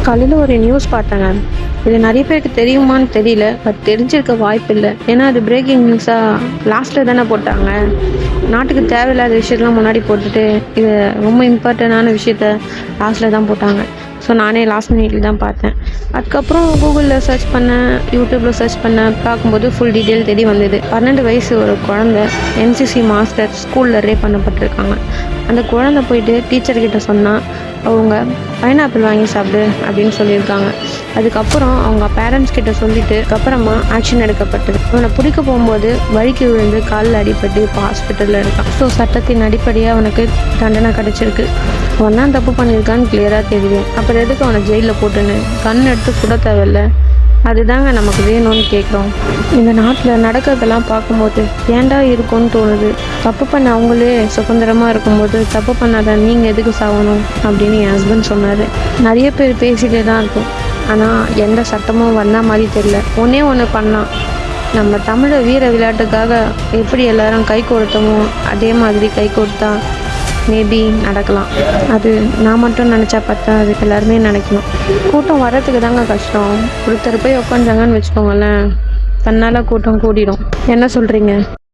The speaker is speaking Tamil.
காலையில் ஒரு நியூஸ் பார்த்தேங்க. இது நிறைய பேருக்கு தெரியுமான்னு தெரியல, பட் தெரிஞ்சிருக்க வாய்ப்பு இல்லை. ஏன்னா அது பிரேக்கிங் நியூஸாக லாஸ்ட்டில் தானே போட்டாங்க. நாட்டுக்கு தேவையில்லாத விஷயத்தெலாம் முன்னாடி போட்டுட்டு இது ரொம்ப இம்பார்ட்டண்டான விஷயத்த லாஸ்ட்டில் தான் போட்டாங்க. ஸோ நானே லாஸ்ட் மினிட்ல தான் பார்த்தேன். அதுக்கப்புறம் கூகுளில் சர்ச் பண்ணேன், யூடியூப்பில் சர்ச் பண்ணேன். பார்க்கும்போது ஃபுல் டீட்டெயில் தெரிய வந்தது. 12 வயசு ஒரு குழந்தை என்சிசி மாஸ்டர் ஸ்கூலில் ரேப் பண்ணப்பட்டிருக்காங்க. அந்த குழந்தை போயிட்டு டீச்சர்கிட்ட சொன்னால் அவங்க பைனாப்பிள் வாங்கி சாப்பிடு அப்படின்னு சொல்லியிருக்காங்க. அதுக்கப்புறம் அவங்க பேரண்ட்ஸ் கிட்ட சொல்லிட்டு அப்புறமா ஆக்ஷன் எடுக்கப்பட்டது. அவனை பிடிக்க போகும்போது வழிக்கு விழுந்து காலில் அடிபட்டு இப்போ ஹாஸ்பிட்டலில் இருக்கான். ஸோ சட்டத்தின் அடிப்படையாக அவனுக்கு தண்டனை கிடச்சிருக்கு. அவன் தான் தப்பு பண்ணியிருக்கான்னு கிளியராக தெரியுது. அப்புறம் எதுக்கு அவனை ஜெயிலில் போட்டுன்னு கண் எடுத்து சுட தேவையில்லை. அதுதாங்க நமக்கு வேணும்னு கேட்குறோம். இந்த நாட்டில் நடக்கிறதெல்லாம் பார்க்கும்போது ஏண்டா இருக்கும்னு தோணுது. தப்பு பண்ண அவங்களே சுதந்திரமாக இருக்கும்போது தப்பு பண்ணாத நீங்கள் எதுக்கு சாகணும் அப்படின்னு என் ஹஸ்பண்ட் சொன்னார். நிறைய பேர் பேசிகிட்டே தான் இருக்கும், ஆனால் எந்த சட்டமும் வந்த மாதிரி தெரியல. ஒன்று பண்ணால் நம்ம தமிழை வீர விளையாட்டுக்காக எப்படி எல்லாரும் கை கொடுத்தோமோ அதே மாதிரி கை கொடுத்தா மேபி நடக்கலாம். அது நான் மட்டும் நினச்சா பார்த்தா அதுக்கு எல்லாருமே நினைக்கணும். கூட்டம் வர்றதுக்கு தாங்க கஷ்டம். ஒருத்தர் போய் உட்காந்தாங்கன்னு வச்சுக்கோங்களேன், தன்னால் கூட்டம் கூடிடும். என்ன சொல்கிறீங்க?